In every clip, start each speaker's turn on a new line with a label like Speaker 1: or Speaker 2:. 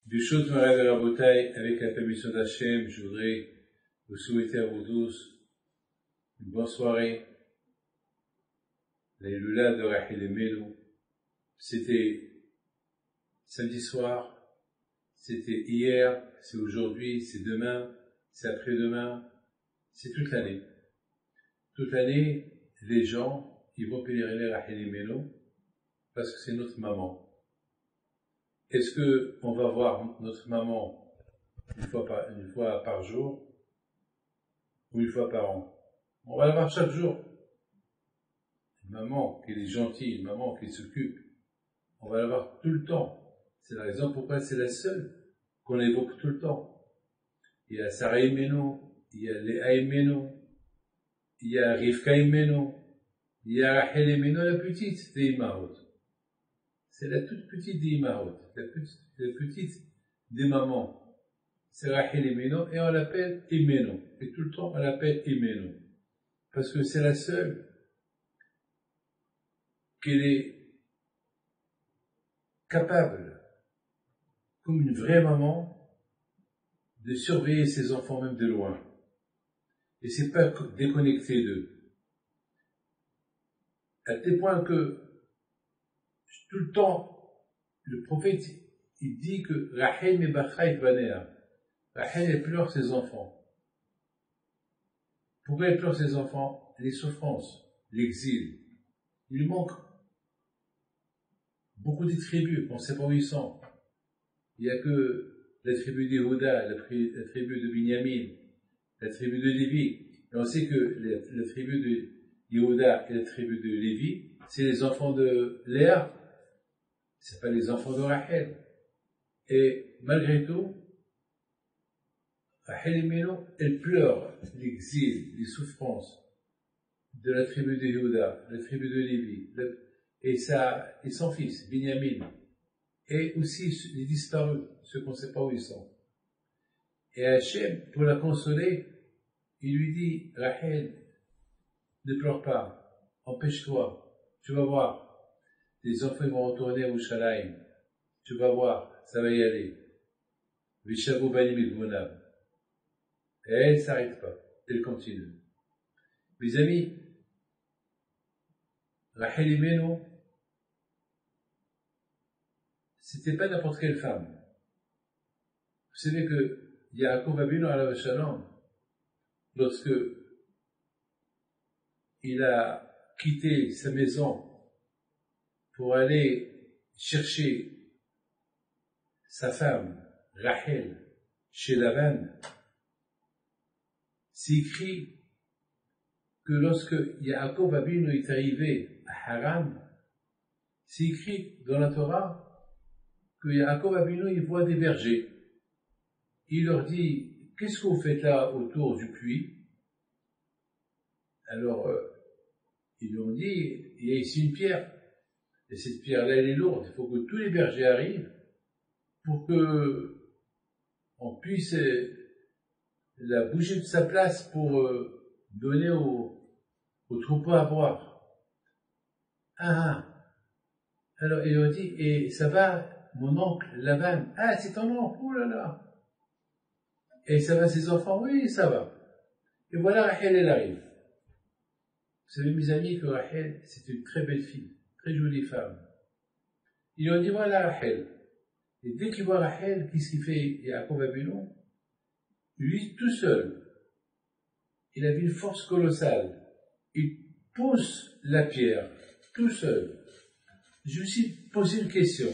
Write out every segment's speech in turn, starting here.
Speaker 1: Bishut Marav et Rabotai, avec la permission d'Hachem, je voudrais vous souhaiter à vous tous une bonne soirée. La Hilula de Rachel Emenu. C'était samedi soir, c'était hier, c'est aujourd'hui, c'est demain, c'est après-demain, c'est toute l'année. Toute l'année, les gens, ils vont pèleriner Rachel Emenu parce que c'est notre maman. Est-ce que on va voir notre maman une fois par jour ou une fois par an? On va la voir chaque jour. Une maman qui est gentille, une maman qui s'occupe, on va la voir tout le temps. C'est la raison pourquoi c'est la seule qu'on évoque tout le temps. Il y a Sarah Emenu, il y a Léa Emenu, il y a Rivka Emenu, il y a Rachel Emenu, la petite des Imahot. C'est la toute petite des Imahot, la petite des mamans. C'est Rachel Emenu et on l'appelle Emenu. Et tout le temps on l'appelle Emenu. Parce que c'est la seule qu'elle est capable, comme une vraie maman, de surveiller ses enfants même de loin. Et c'est pas déconnecté d'eux. À tel point que tout le temps, le prophète, il dit que Rachel mebacha et banea. Rachel, elle pleure ses enfants. Pourquoi elle pleure ses enfants? Les souffrances, l'exil. Il lui manque beaucoup de tribus, on ne sait pas où ils sont. Il n'y a que la tribu d'Yehuda, la tribu de Binyamin, la tribu de Lévi. Et on sait que la tribu de Yehuda et la tribu de Lévi, c'est les enfants de Léa. C'est pas les enfants de Rachel. Et malgré tout, Rachel Emenu, elle pleure l'exil, les souffrances de la tribu de Yehuda, la tribu de Lévi, et son fils, Binyamin, et aussi les disparus, ceux qu'on ne sait pas où ils sont. Et Hachem, pour la consoler, il lui dit, Rachel, ne pleure pas, empêche-toi, tu vas voir. Les enfants vont retourner à Yerushalayim. Tu vas voir, ça va y aller. Vishavu banim igmunam. Et elle ne s'arrête pas, elle continue. Mes amis, Rachel Emenu, c'était pas n'importe quelle femme. Vous savez que Yaakov Avinu alav shalom, lorsque il a quitté sa maison pour aller chercher sa femme, Rachel, chez Lavan, c'est écrit que lorsque Yaakov Avinu est arrivé à Haran, c'est écrit dans la Torah que Yaakov Avinu il voit des bergers. Il leur dit, qu'est-ce que vous faites là autour du puits? Alors, ils lui ont dit, il y a ici une pierre. Et cette pierre-là, elle est lourde. Il faut que tous les bergers arrivent pour que on puisse la bouger de sa place pour donner aux troupeaux à boire. Alors, il leur dit, et ça va, mon oncle Lavan? Ah, c'est ton oncle, oh là là. Et ça va ses enfants? Oui, ça va. Et voilà, Rachel, elle arrive. Vous savez, mes amis, que Rachel, c'est une très belle fille, très jolie femme. Ils lui ont dit, voilà Rachel. Et dès qu'il voit Rachel, qu'est-ce qu'il fait? Yaakov Avinu, lui, tout seul, il avait une force colossale. Il pousse la pierre, tout seul. Je me suis posé une question.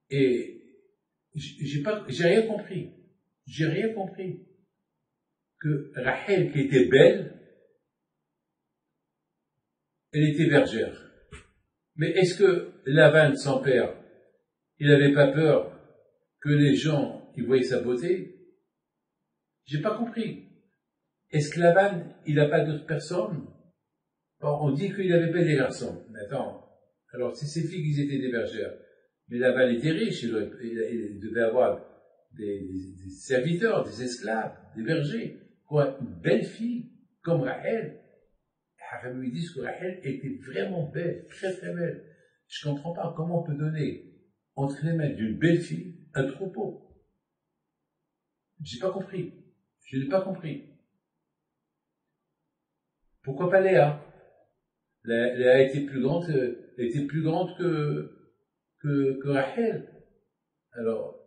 Speaker 1: Et j'ai rien compris. J'ai rien compris. Que Rachel, qui était belle, elle était bergère. Mais est-ce que Lavan, son père, il n'avait pas peur que les gens, ils voyaient sa beauté? J'ai pas compris. Est-ce que Lavan, il n'a pas d'autres personnes? Or, on dit qu'il avait pas des garçons. Mais attends. Alors, c'est ses filles qui étaient des bergères. Mais Lavan était riche, il devait avoir des serviteurs, des esclaves, des bergers. Quoi, une belle fille, comme Rachel. Les Chachamim disent que Rachel était vraiment belle, très très belle. Je ne comprends pas comment on peut donner entre les mains d'une belle fille un troupeau. J'ai pas compris. Je n'ai pas compris. Pourquoi pas Léa? Léa était plus grande, que Rachel. Alors,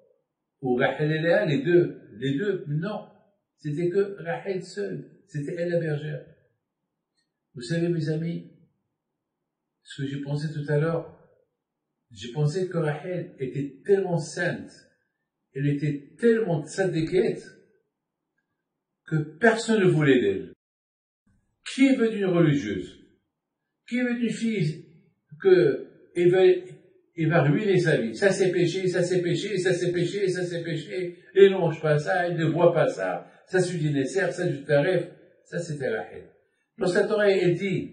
Speaker 1: ou Rachel et Léa, les deux, non. C'était que Rachel seule. C'était elle la bergère. Vous savez, mes amis, ce que j'ai pensé tout à l'heure, j'ai pensé que Rachel était tellement sainte, elle était tellement tzadékette, que personne ne voulait d'elle. Qui veut d'une religieuse? Qui veut d'une fille il va ruiner sa vie? Ça c'est péché, ça c'est péché, ça c'est péché, ça c'est péché, elle ne mange pas ça, elle ne voit pas ça, ça c'est du nécessaire, ça du tarif, ça c'était Rachel. Lorsque la Torah, elle dit,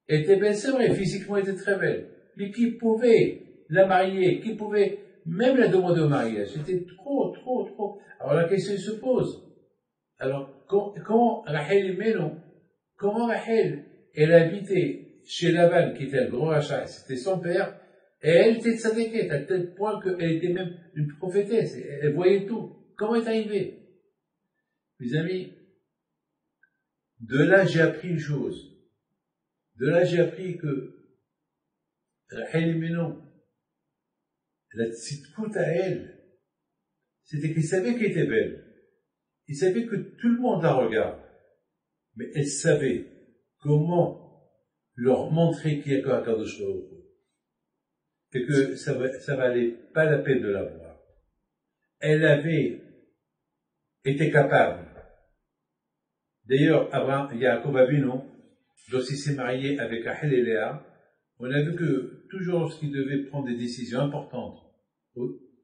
Speaker 1: elle était belle, c'est vrai, physiquement elle était très belle, mais qui pouvait la marier, qui pouvait même la demander au mariage? C'était trop. Alors la question se pose. Alors, comment Rachel comment Rachel, elle habitait chez Laban, qui était un grand rachat, c'était son père, et elle était tzadékette, à tel point qu'elle était même une prophétesse, elle voyait tout. Comment est arrivée? Mes amis, de là j'ai appris une chose. De là j'ai appris que Rachel Imenu, la tzidkout à elle, c'était qu'il savait qu'elle était belle. Il savait que tout le monde la regarde. Mais elle savait comment leur montrer qu'il y a qu'Akadosh Baruch Hu. Et que ça valait pas la peine de la voir. Elle avait été capable. D'ailleurs, Yaakov Avinu, lorsqu'il s'est marié avec Rachel et Léa, on a vu que toujours lorsqu'il devait prendre des décisions importantes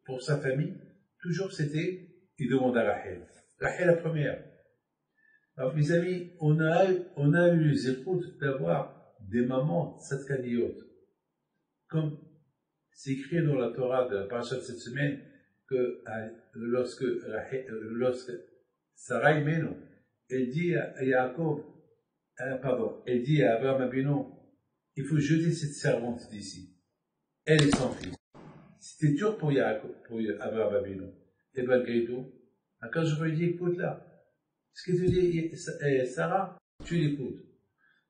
Speaker 1: pour sa famille, toujours il demandait à Rachel. Rachel la première. Alors, mes amis, on a eu les écoutes d'avoir des mamans tzadkaniyot. Comme c'est écrit dans la Torah de la paracha de cette semaine, que lorsque Sarah Imenu, elle dit à Yaakov, elle dit à Abraham Abinu, il faut jeter cette servante d'ici. Elle est sans fils. C'était dur pour Abraham Abinu. Et malgré tout, quand je lui dis, écoute là, ce que tu dis, Sarah, tu l'écoutes.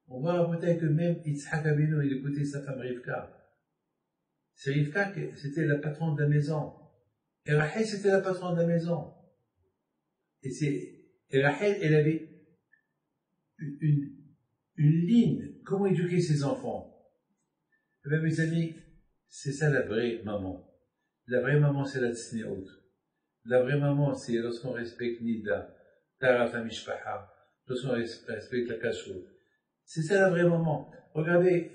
Speaker 1: On va rapporter que même Yitzhak Abinu, il écoutait sa femme Rivka. C'est Rivka, c'était la patronne de la maison. Et Rachel, c'était la patronne de la maison. Et Rachel, elle avait une ligne, comment éduquer ses enfants. Eh bien, mes amis, c'est ça la vraie maman. La vraie maman, c'est la tsnéout. La vraie maman, c'est lorsqu'on respecte Nida, Taraf Mishpaha, lorsqu'on respecte la kashrut. C'est ça la vraie maman. Regardez,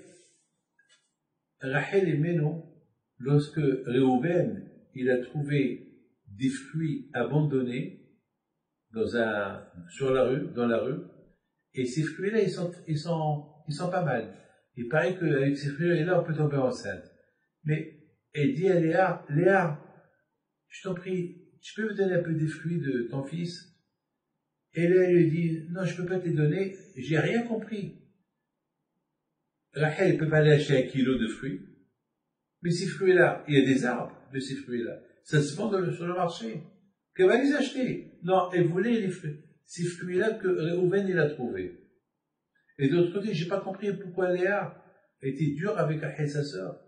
Speaker 1: Rachel et Meno, lorsque Réhouven, il a trouvé des fruits abandonnés dans dans la rue, et ces fruits-là, ils sont pas mal. Il paraît qu'avec ces fruits-là, on peut tomber enceinte. Mais, elle dit à Léa, je t'en prie, tu peux me donner un peu des fruits de ton fils? Et Léa lui dit, non, je peux pas te les donner, j'ai rien compris. Rachel ne peut pas aller acheter 1 kilo de fruits. Mais ces fruits-là, il y a des arbres de ces fruits-là. Ça se vend sur le marché. Qu'elle va les acheter. Non, elle voulait ces fruits-là que Réhouven il a trouvés. Et d'autre côté, j'ai pas compris pourquoi Léa était dure avec Rachel, sa sœur.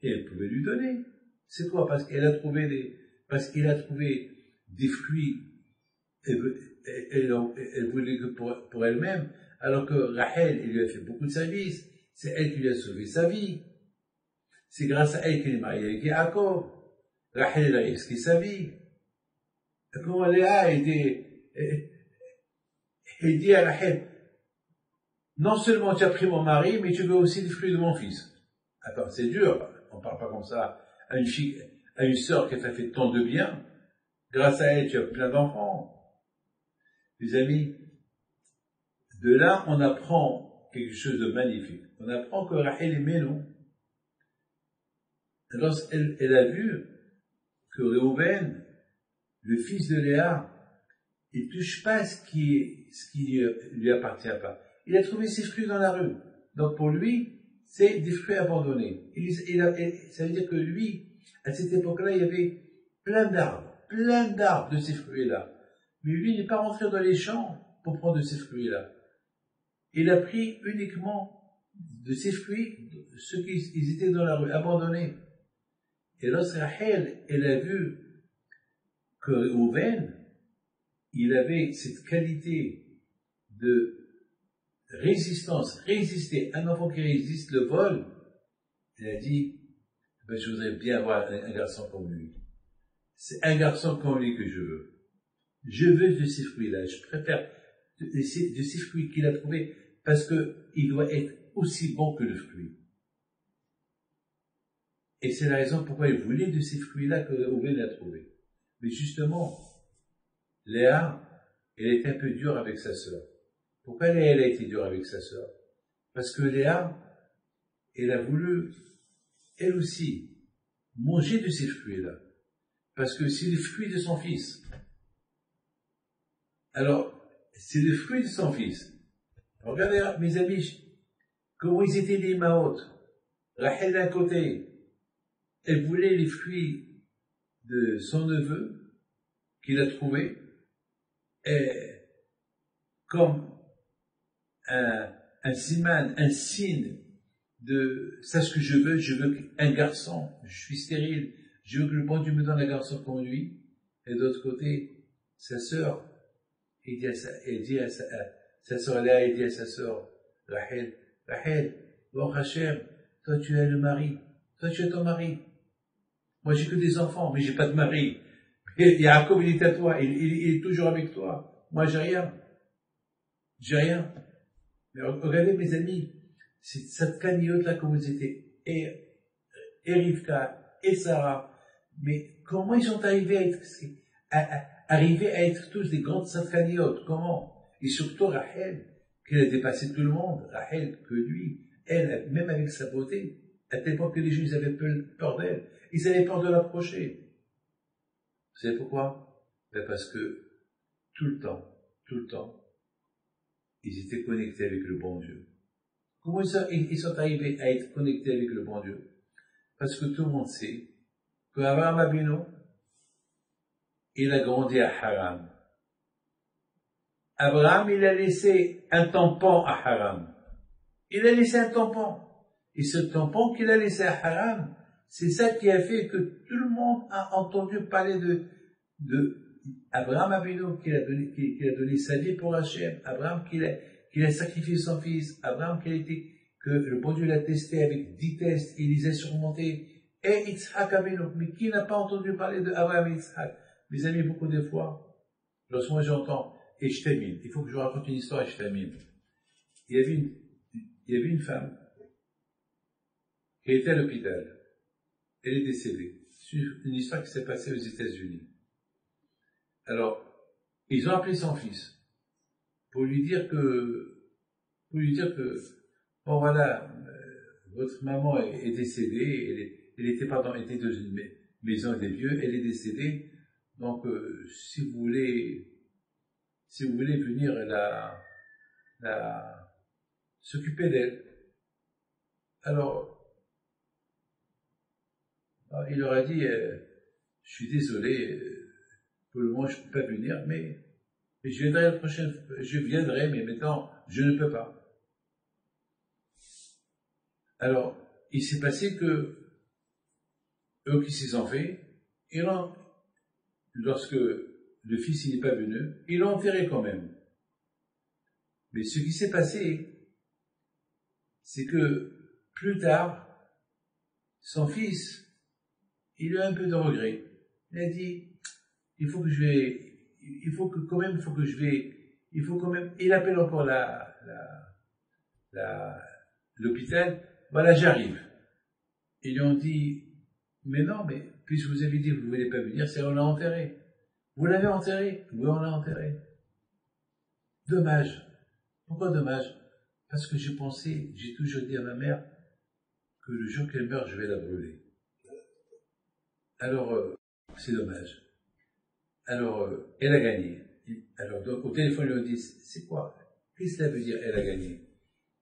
Speaker 1: Et elle pouvait lui donner. C'est quoi? Parce qu'il a trouvé des fruits. Elle voulait que pour elle-même. Alors que Rachel, elle lui a fait beaucoup de services. C'est elle qui lui a sauvé sa vie. C'est grâce à elle qu'il est marié avec Yaakov. Rachel, elle a risqué sa vie. Et comment Léa, elle dit à Rachel, non seulement tu as pris mon mari, mais tu veux aussi les fruits de mon fils. Attends, c'est dur. On parle pas comme ça à une sœur qui t'a fait tant de bien. Grâce à elle, tu as plein d'enfants. Les amis, de là, on apprend quelque chose de magnifique. On apprend que Rachel et Meno, lorsqu'elle a vu que Réhouven, le fils de Léa, il touche pas ce qui lui appartient pas. Il a trouvé ses fruits dans la rue. Donc pour lui, c'est des fruits abandonnés. Ça veut dire que lui, à cette époque-là, il y avait plein d'arbres de ces fruits-là. Mais lui n'est pas rentré dans les champs pour prendre de ces fruits-là. Il a pris uniquement de ces fruits, ceux qui étaient dans la rue, abandonnés. Et lorsque Rachel, elle a vu que Reuven, il avait cette qualité de résistance, résister, un enfant qui résiste le vol, elle a dit, ben, je voudrais bien avoir un garçon comme lui. C'est un garçon comme lui que je veux. Je veux de ces fruits-là. Je préfère de ces fruits qu'il a trouvés parce qu'il doit être aussi bon que le fruit. Et c'est la raison pourquoi il voulait de ces fruits-là que Reuven a trouvé. Mais justement, Léa, elle est un peu dure avec sa sœur. Pourquoi elle a été dure avec sa sœur? Parce que Léa, elle a voulu, elle aussi, manger de ces fruits-là. Parce que c'est le fruit de son fils. Alors, c'est le fruit de son fils. Regardez, mes amis, comment ils étaient les Maotes. Rachel d'un côté, elle voulait les fruits de son neveu, qu'il a trouvé, et comme un siman, un signe de sache que je veux un garçon, je suis stérile, je veux que le bon Dieu me donne un garçon comme lui. Et d'autre côté, sa sœur, sa sœur Léa, elle dit à sa sœur Rachel, bon Hachem, toi tu es le mari, toi tu es ton mari. Moi j'ai que des enfants, mais j'ai pas de mari. Et Jacob, il est à toi, il est toujours avec toi. Moi j'ai rien. Mais regardez mes amis, cette cagnotte là que vous étiez, et Rivka, et Sarah, mais comment ils sont arrivés à être tous des grandes satkaniotes? Comment? Et surtout Rachel, qui a dépassé tout le monde, Rachel, que lui, elle, même avec sa beauté, à tel point que les Juifs avaient peur d'elle, ils avaient peur de l'approcher. Vous savez pourquoi? Ben parce que tout le temps, ils étaient connectés avec le bon Dieu. Comment ils sont arrivés à être connectés avec le bon Dieu? Parce que tout le monde sait qu'Abraham Abinu, il a grandi à Haran. Abraham, il a laissé un tampon à Haran. Il a laissé un tampon. Et ce tampon qu'il a laissé à Haran, c'est ça qui a fait que tout le monde a entendu parler de Abraham Abinu, qu'il a donné sa vie pour Hachem. Abraham, qu'il a sacrifié son fils. Abraham, que le bon Dieu l'a testé avec 10 tests, il les a surmontés. Et Yitzhak Abinu. Mais qui n'a pas entendu parler de Abraham et Yitzhak? Mes amis, beaucoup de fois, lorsque moi j'entends, et je termine, il faut que je vous raconte une histoire et je termine. Il y avait une femme qui était à l'hôpital. Elle est décédée. C'est une histoire qui s'est passée aux États-Unis. Alors, ils ont appelé son fils pour lui dire que, bon voilà, votre maman est décédée, elle était dans une maison des vieux, elle est décédée, donc si vous voulez venir s'occuper d'elle. Alors, il leur a dit, je suis désolé, pour le moment je ne peux pas venir, mais je viendrai la prochaine fois, je viendrai, mais maintenant je ne peux pas. Alors, il s'est passé que eux qui s'y sont fait, lorsque le fils n'est pas venu, ils l'ont enterré quand même. Mais ce qui s'est passé, c'est que plus tard, son fils, il a un peu de regret. Il a dit, il faut quand même, il appelle encore l'hôpital, voilà, j'arrive. Ils lui ont dit, mais non, mais puisque vous avez dit que vous ne voulez pas venir, c'est on l'a enterré. Vous l'avez enterré? Oui, on l'a enterré. Dommage. Pourquoi dommage? Parce que j'ai toujours dit à ma mère que le jour qu'elle meurt, je vais la brûler. Alors, c'est dommage. Alors, elle a gagné. Alors, donc, au téléphone, ils lui ont dit, c'est quoi? Qu'est-ce que ça veut dire, elle a gagné?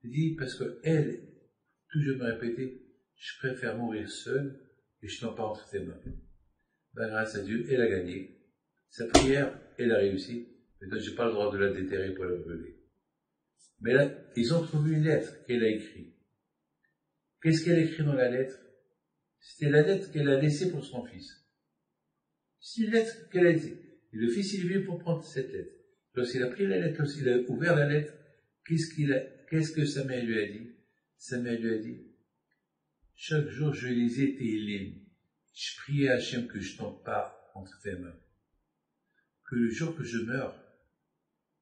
Speaker 1: Il dit, parce que elle, toujours me répéter, je préfère mourir seul et je t'en pas entre tes mains. Ben, grâce à Dieu, elle a gagné. Sa prière, elle a réussi. Maintenant, j'ai pas le droit de la déterrer pour la brûler. Mais là, ils ont trouvé une lettre qu'elle a écrite. Qu'est-ce qu'elle a écrit dans la lettre? C'était la lettre qu'elle a laissée pour son fils. C'est une lettre qu'elle a laissée. Et le fils, il est venu pour prendre cette lettre. Lorsqu'il a pris la lettre, lorsqu'il a ouvert la lettre, qu'est-ce que sa mère lui a dit? Sa mère lui a dit, chaque jour, je lisais tes lignes. Je priais à Hachem que je tombe pas entre tes mains. Que le jour que je meurs,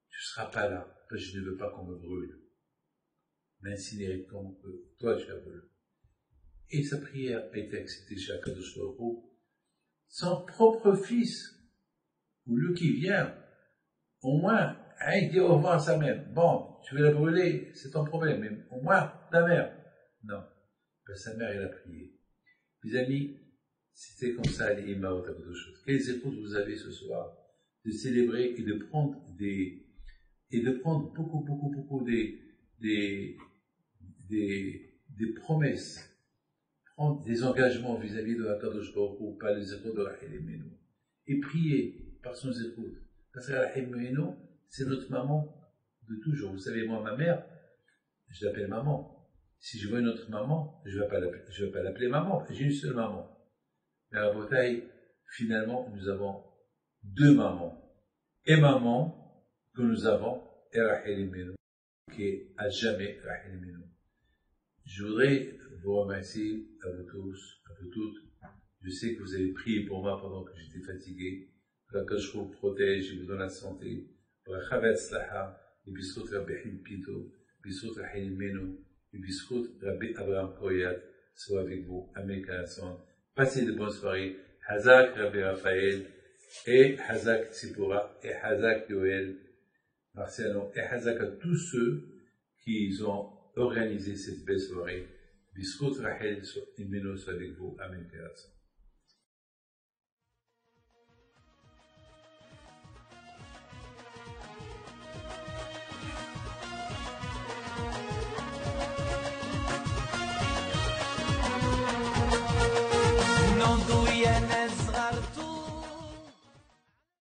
Speaker 1: tu seras pas là, parce que je ne veux pas qu'on me brûle. M'incinéré comme toi tu as voulu. Et sa prière a été acceptée chez Akadosh Baruch Hu. Son propre fils, ou lui qui vient, au moins, il dit au revoir à sa mère. Bon, tu veux la brûler, c'est ton problème, mais au moins, ta mère. Non. Ben, sa mère, elle a prié. Mes amis, c'était comme ça, les Imaot Akadosh Baruch Hu. Quelles écoutes vous avez ce soir de célébrer et de prendre beaucoup des promesses, prendre des engagements vis-à-vis de Akadosh Baruch Hu, par les écoutes de Rachel Imenu, et prier par son écoute. Parce que Rachel Imenu, c'est notre maman de toujours. Vous savez, moi, ma mère, je l'appelle maman. Si je vois une autre maman, je ne vais pas l'appeler maman, j'ai une seule maman. Mais à la bataille, finalement, nous avons deux mamans. Et maman que nous avons est Rachel Imenu, qui est à jamais Rachel Imenu. Je voudrais vous remercier à vous tous, à vous toutes. Je sais que vous avez prié pour moi pendant que j'étais fatigué. Que je vous protège et vous donne la santé. Et biscout Rabbi Pinto, biscout Rachel Imenu, et biscout Rabbi Abraham Koyat soit avec vous. Amen. Passez de bonnes soirées. Hazak Rabbi Raphaël, et Hazak Tzipora, et Hazak Yoel Marciano, et Hazak à tous ceux qui ont organisé cette belle soirée. Biscout Rachel Imenu soit avec vous. Amen.